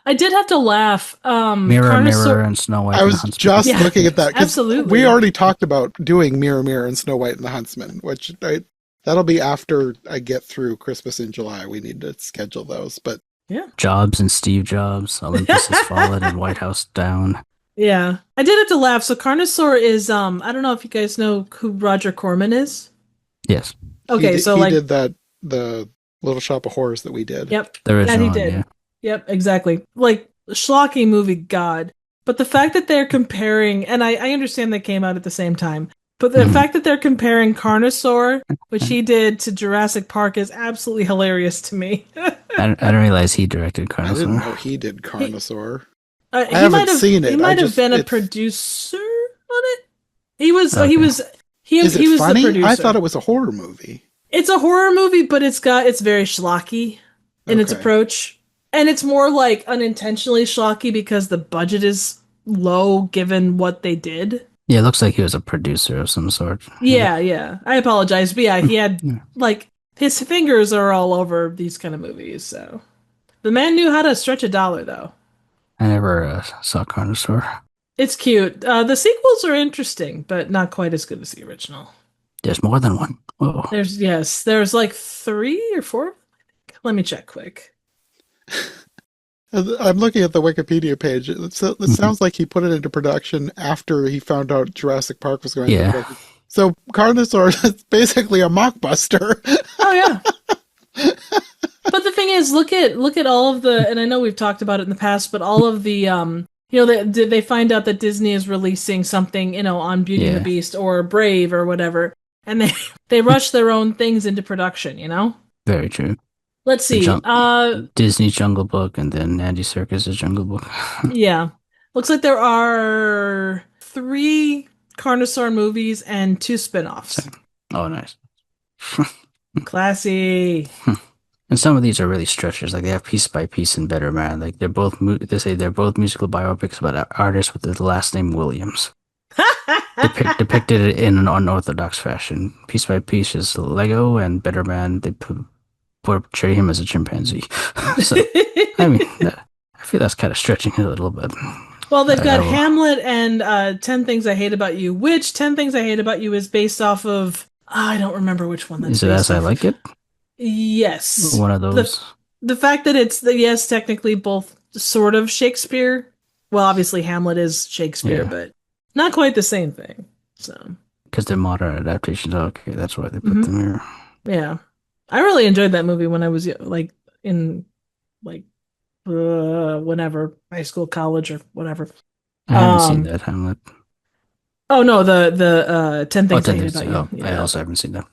I did have to laugh. Mirror, Carnosaur- Mirror, and Snow White I and was the Huntsman. just Yeah, looking at that, 'cause absolutely. we already talked about doing Mirror, Mirror, and Snow White and the Huntsman, which that'll be after I get through Christmas in July. We need to schedule those, but Jobs and Steve Jobs. Olympus Has Fallen and White House Down. Yeah, I did have to laugh. So Carnosaur is I don't know if you guys know who Roger Corman is. Yes. Okay, he so he like, did the Little Shop of Horrors that we did. yep, The original that he one, did. yeah. Yep, exactly. Like schlocky movie, God. But the fact that they're comparing, and I understand they came out at the same time, but the Mhm. fact that they're comparing Carnosaur, which he did, to Jurassic Park is absolutely hilarious to me. I didn't realize he directed I didn't Carnosaur. know he did Carnosaur. He haven't might have seen it. He I might have just- been a it's- producer on it. He was. Okay. He was. Is it he was funny? the producer. I thought it was a horror movie. It's a horror movie, but it's very schlocky in its Okay. approach, and it's more like unintentionally schlocky because the budget is low given what they did. Yeah, it looks like he was a producer of some sort. Yeah. I apologize, but yeah, he had Yeah. like his fingers are all over these kind of movies. So the man knew how to stretch a dollar, though. I never saw Carnosaur. It's cute. The sequels are interesting, but not quite as good as the original. There's more than one. Whoa. There's like 3 or 4. Let me check quick. I'm looking at the Wikipedia page. It sounds like he put it into production after he found out Jurassic Park was going Yeah. to production. So Carnosaur is basically a mockbuster. Oh yeah. But the thing is, look at all of the, and I know we've talked about it in the past, but all of the they find out that Disney is releasing something, on Beauty and the Yeah. Beast or Brave or whatever, and they rush their own things into production, Very true. Let's see. Disney Jungle Book and then Andy Serkis' Jungle Book. Yeah. Looks like there are 3 Carnosaur movies and 2 spin-offs. Oh, nice. Classy. And some of these are really stretches. Like they have Piece by Piece and Better Man. Like they say they're both musical biopics about artists with the last name Williams. Depicted it in an unorthodox fashion. Piece by Piece is Lego, and Better Man they portray him as a chimpanzee. So I mean, I feel that's kind of stretching it a little bit. Well, they've got I will- Hamlet and 10 Things I Hate About You, which 10 Things I Hate About You is based off of. I don't remember which one that's Is it based As I off Like It? Yes. One of those. The fact that it's, yes, technically both sort of Shakespeare. Well, obviously Hamlet is Shakespeare, Yeah. but not quite the same thing. So, Because they're modern adaptations. Okay, that's why they put Mhm. them here. yeah. I really enjoyed that movie when I was like in like whenever, high school, college, or whatever. I haven't seen Um, that Hamlet. Oh no, the 10 Things I 10 Hate Things. About You. I Yeah. also haven't seen that.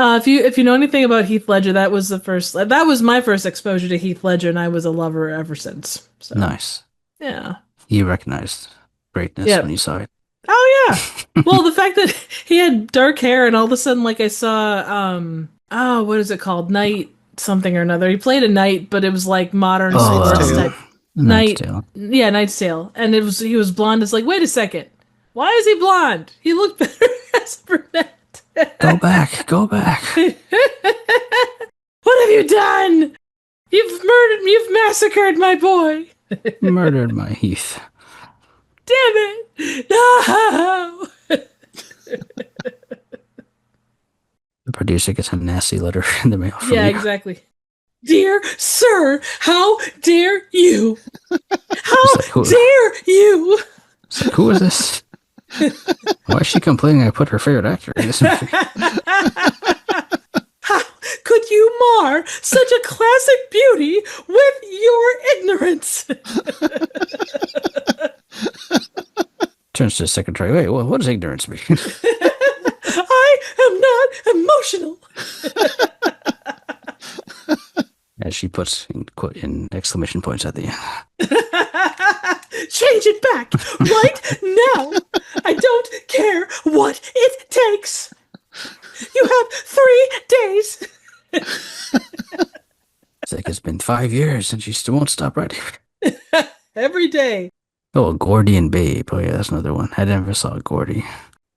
If you know anything about Heath Ledger, that was my first exposure to Heath Ledger, and I was a lover ever since. So Nice. yeah. You recognized greatness Yeah. when you saw it. Oh yeah. Well, the fact that he had dark hair, and all of a sudden, like I saw, what is it called? Knight something or another. He played a knight, but it was like modern Knight's sports Tale. type. Knight's Knight. Tale. Yeah, Knight's Tale, and he was blonde. It's like, wait a second, why is he blonde? He looked better as a brunette. Go back. Go back. What have you done? You've massacred my boy. Murdered my Heath. Damn it. No. The producer gets a nasty letter in the mail from Yeah, you. exactly. Dear sir, how dare you? How like, who- dare you? It's like, who is this? Why is she complaining I put her favorite actor in this movie? How could you mar such a classic beauty with your ignorance? Turns to the secretary. Wait, what does ignorance mean? I am not emotional. As she puts in exclamation points at the end. Change it back right now. I don't care what it takes. You have 3 days. It's like, it's been 5 years and she still won't stop writing. Every day. Oh, Gordy and Babe. Oh yeah, that's another one. I never saw Gordy.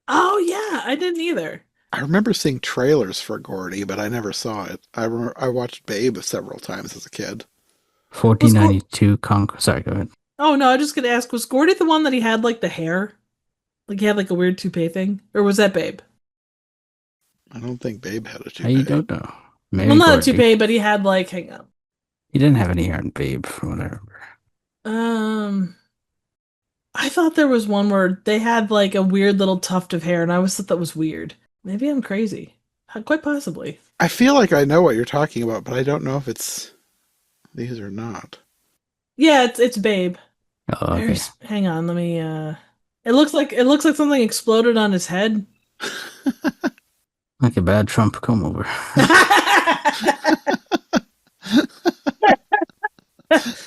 Oh yeah, I didn't either. I remember seeing trailers for Gordy, but I never saw it. I watched Babe several times as a kid. Was 1492 Sorry, go ahead. Oh no, I was just gonna ask, was Gordy the one that he had like the hair? Like he had like a weird toupee thing? Or was that Babe? I don't think Babe had a How you toupee. don't know? Maybe Well, not a Gordy. toupee, but he had like, hang on. He didn't have any hair in Babe, from what I remember. I thought there was one where they had like a weird little tuft of hair, and I always thought that was weird. Maybe I'm crazy. Quite possibly. I feel like I know what you're talking about, but I don't know if it's these or not. Yeah, it's Babe. Oh, okay. Hang on, let me it looks like something exploded on his head. Like a bad Trump come over.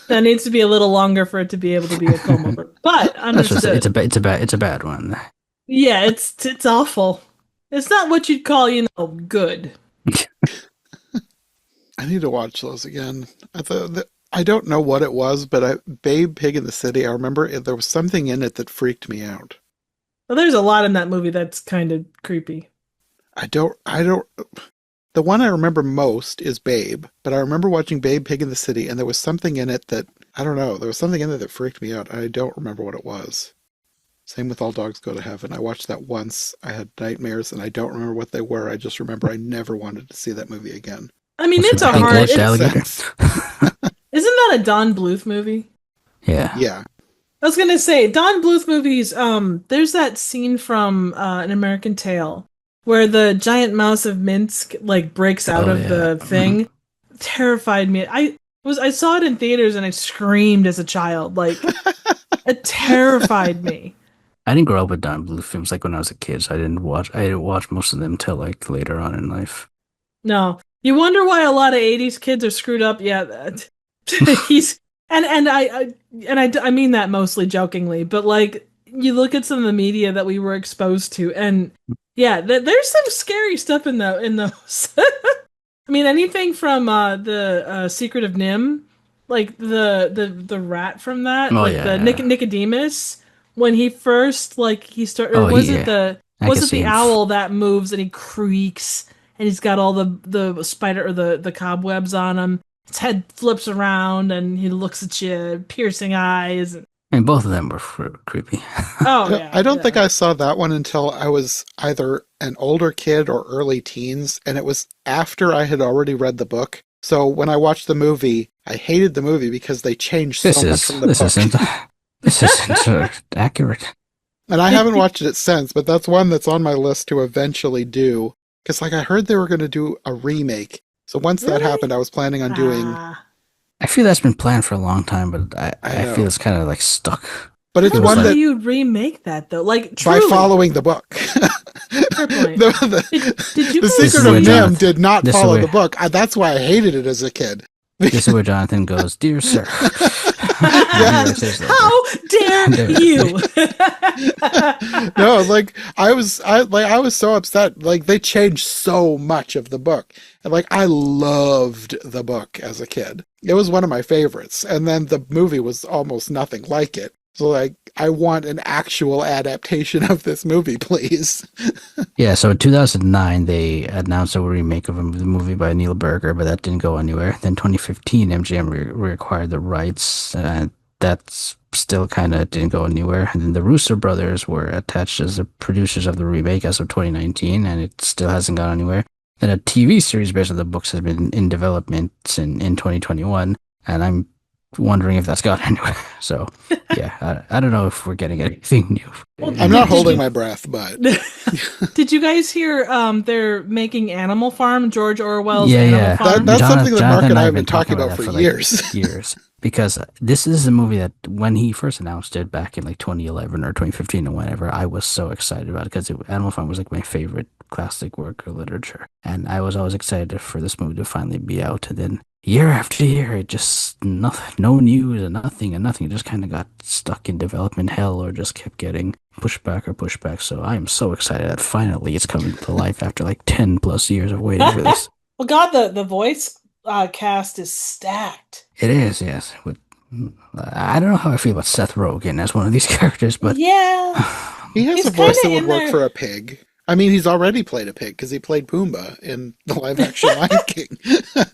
That needs to be a little longer for it to be able to be a comb over. But understood. It's a bad one. Yeah, it's awful. It's not what you'd call, good. I need to watch those again. I don't know what it was, but Babe Pig in the City, I remember there was something in it that freaked me out. Well, there's a lot in that movie that's kind of creepy. The one I remember most is Babe, but I remember watching Babe Pig in the City, and there was something in it that, I don't know, there was something in it that freaked me out. I don't remember what it was. Same with All Dogs Go to Heaven. I watched that once. I had nightmares, and I don't remember what they were. I just remember I never wanted to see that movie again. I mean, it's a Pink hard... Watch Alligator. Isn't that a Don Bluth movie? Yeah. Yeah. I was gonna say, Don Bluth movies, there's that scene from An American Tail where the giant mouse of Minsk like breaks out of the thing. Terrified me. I saw it in theaters and I screamed as a child. Like it terrified me. I didn't grow up with Don Bluth films like when I was a kid, so I didn't watch most of them until like later on in life. No. You wonder why a lot of 80s kids are screwed up? Yeah, he's and I mean that mostly jokingly, but like you look at some of the media that we were exposed to, and yeah, there's some scary stuff in those. I mean, anything from the Secret of Nim, like the rat from that, the Nicodemus, when he first he started, or was it the owl that moves and he creaks and he's got all the spider or the cobwebs on him. His head flips around and he looks at you, piercing eyes. And both of them were creepy. Oh, yeah. I don't think I saw that one until I was either an older kid or early teens, and it was after I had already read the book. So when I watched the movie, I hated the movie because they changed so much from the book. This isn't accurate. And I haven't watched it since, but that's one that's on my list to eventually do. Because I heard they were going to do a remake. So once that happened, I was planning on doing... I feel that's been planned for a long time, but I feel it's kind of stuck. But it's one that you remake that though, by following the book. The Secret of Nim did not follow the book. That's why I hated it as a kid. This is where Jonathan goes, "Dear sir, how dare you?" No, I was so upset. They changed so much of the book, and I loved the book as a kid. It was one of my favorites, and then the movie was almost nothing like it. So I want an actual adaptation of this movie, please. Yeah, so in 2009, they announced a remake of the movie by Neil Berger, but that didn't go anywhere. Then 2015, MGM reacquired the rights, and that's still kind of didn't go anywhere. And then the Russo brothers were attached as the producers of the remake as of 2019, and it still hasn't gone anywhere. Then a TV series based on the books has been in development in 2021, and I'm wondering if that's gone anywhere. So, yeah, I don't know if we're getting anything new. Well, I'm not holding my breath, but... Did you guys hear they're making Animal Farm, George Orwell's Animal Farm? That's something that Mark and I have been talking about for years. Years. Because this is a movie that when he first announced it back in 2011 or 2015 or whenever, I was so excited about it because Animal Farm was my favorite classic work of literature. And I was always excited for this movie to finally be out. And then year after year, it just nothing, no news and nothing. It just kind of got stuck in development hell or just kept getting pushed back. So I am so excited that finally it's coming to life after 10 plus years of waiting for this. Well, God, the voice cast is stacked. It is, yes. I don't know how I feel about Seth Rogen as one of these characters, but Yeah, He has he's a voice that kinda would in work there. for a pig. I mean, he's already played a pig because he played Pumbaa in the live-action Lion King.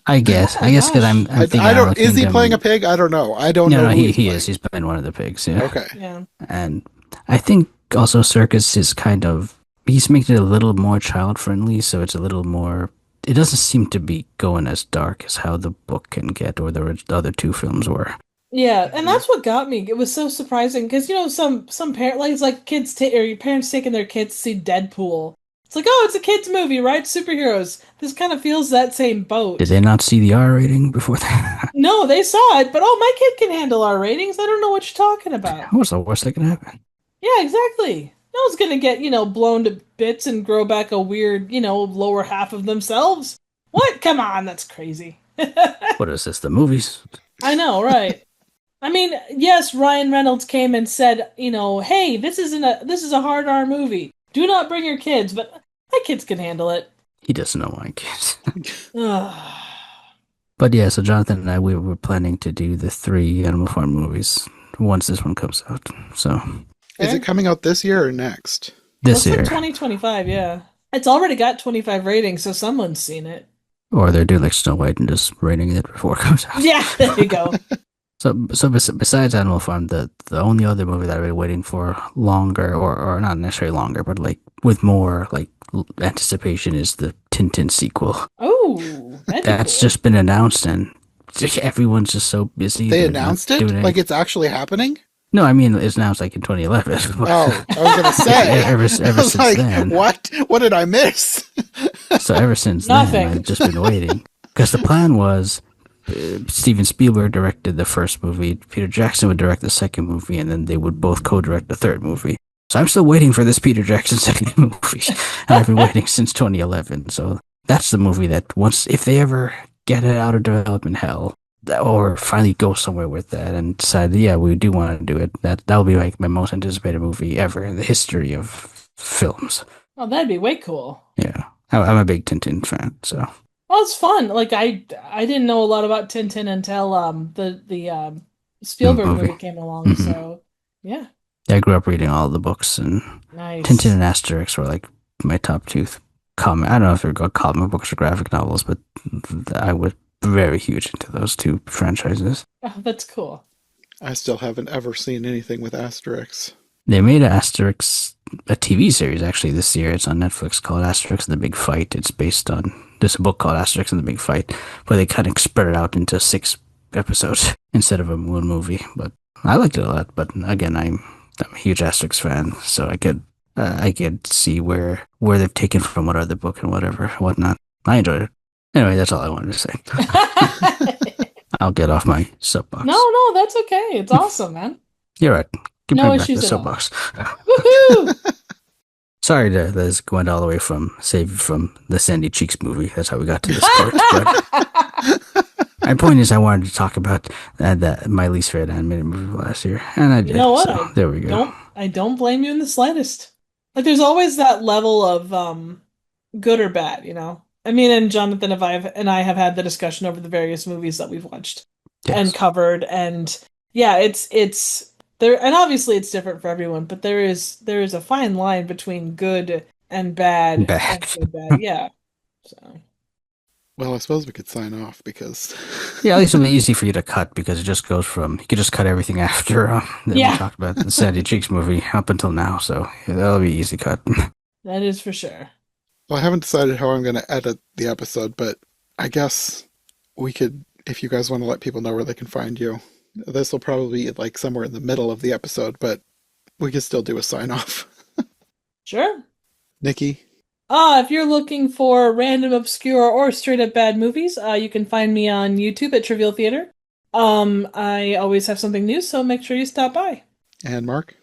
I guess. Oh my I guess because gosh. I'm thinking I don't. Animal Is he playing a Kingdom. pig? I don't know. I don't No, know no, who he he's he playing. is. He's been one of the pigs, yeah. Okay. Yeah. And I think also Circus is kind of he's making it a little more child friendly, so it's a little more. It doesn't seem to be going as dark as how the book can get or the other two films were. Yeah, and Mhm. that's what got me. It was so surprising because some parent like it's like kids or your parents taking their kids to see Deadpool. It's like, oh, it's a kids movie, right? Superheroes. This kind of feels that same Did boat. they not see the R rating before that? No, they saw it, but oh, my kid can handle our ratings. I don't know what you're talking about. What's the worst that can happen? Yeah, exactly. No one's gonna get, blown to bits and grow back a weird, lower half of themselves. What? Come on, that's crazy. What is this? The movies? I know, right? I mean, yes, Ryan Reynolds came and said, hey, this is a hard R movie. Do not bring your kids, but my kids can handle it. He doesn't know my kids. Ugh. But yeah, so Jonathan and I we were planning to do the 3 Animal Farm movies once this one comes out. So Is it Fair. coming out this year or next? this Looks like year, 2025, yeah. It's already got 25 ratings, so someone's seen it. or they're doing like Snow White and just rating it before it comes out. Yeah, there you go. So besides Animal Farm, the only other movie that I've been waiting for longer, or not necessarily longer, but like with more like anticipation is the Tintin sequel. Oh, that'd be That's cool. just been announced, and everyone's just so busy. They they're not announced it doing like it's actually happening. No, I mean it's announced like in 2011. Oh, I was gonna say. ever I since was like, then. what? What did I miss? So ever since Nothing. then, I've just been waiting because the plan was Steven Spielberg directed the first movie, Peter Jackson would direct the second movie, and then they would both co-direct the third movie. So I'm still waiting for this Peter Jackson second movie, and I've been waiting since 2011. So that's the movie that once, if they ever get it out of development hell, or finally go somewhere with that and decide, yeah, we do want to do it, that'll be like my most anticipated movie ever in the history of films. Oh, that'd be way cool. Yeah, I'm a big Tintin fan, so. Well, it's fun. Like I didn't know a lot about Tintin until the Spielberg Movie. movie came along. Mhm. So yeah, I grew up reading all the books, and nice. Tintin and Asterix were like my top two comic. I don't know if they're called comic books or graphic novels, but I was very huge into those two franchises. Oh, that's cool. I still haven't ever seen anything with Asterix. They made Asterix a TV series actually this year. It's on Netflix called Asterix and the Big Fight. It's based on this book called Asterix and the Big Fight, where they kind of spread it out into 6 episodes instead of a one movie. But I liked it a lot. But again, I'm a huge Asterix fan, so I could see where they've taken from what other book and whatnot. I enjoyed it. Anyway, that's all I wanted to say. I'll get off my soapbox. No, that's okay. It's awesome, man. You're right. Keep No bringing back the issues at all. soapbox. Woohoo! Sorry that this went all the way from the Sandy Cheeks movie. That's how we got to this part. But my point is, I wanted to talk about my least favorite animated movie last year, and I did. You know what? So there we go. I don't blame you in the slightest. Like there's always that level of good or bad, I mean, and Jonathan and I have had the discussion over the various movies that we've watched and Yes. covered, and yeah, it's there, and obviously it's different for everyone, but there is a fine line between good and bad Bad. and good bad. Yeah. So Well, I suppose we could sign off because Yeah, at least it'll be easy for you to cut because it just goes from you could just cut everything after that Yeah. we talked about the Sandy Cheeks movie up until now. So yeah, that'll be easy cut. that is for sure. well, I haven't decided how I'm going to edit the episode, but I guess we could, if you guys want to let people know where they can find you. This will probably be like somewhere in the middle of the episode, but we could still do a sign off. Sure. Nikki, If you're looking for random, obscure, or straight up bad movies, you can find me on YouTube at Trivial Theater. I always have something new, so make sure you stop by. and Mark.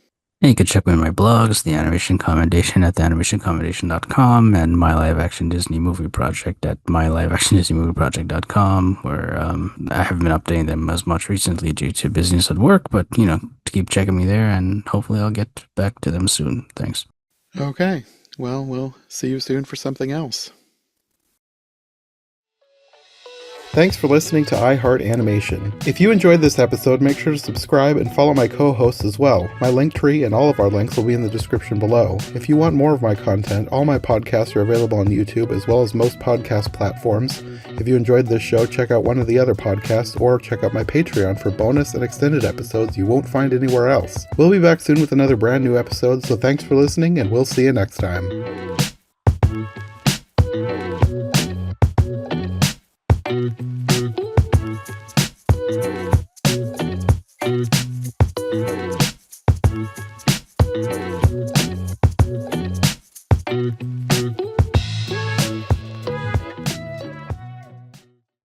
And you can check me on my blogs, The Animation Commendation at theanimationcommendation.com and My Live Action Disney Movie Project at myliveactiondisneymovieproject.com, where I haven't been updating them as much recently due to business at work, but, keep checking me there, and hopefully I'll get back to them soon. Thanks. Okay. Well, we'll see you soon for something else. Thanks for listening to iHeart Animation. If you enjoyed this episode, make sure to subscribe and follow my co-hosts as well. My link tree and all of our links will be in the description below. If you want more of my content, all my podcasts are available on YouTube as well as most podcast platforms. If you enjoyed this show, check out one of the other podcasts or check out my Patreon for bonus and extended episodes you won't find anywhere else. We'll be back soon with another brand new episode, so thanks for listening and we'll see you next time.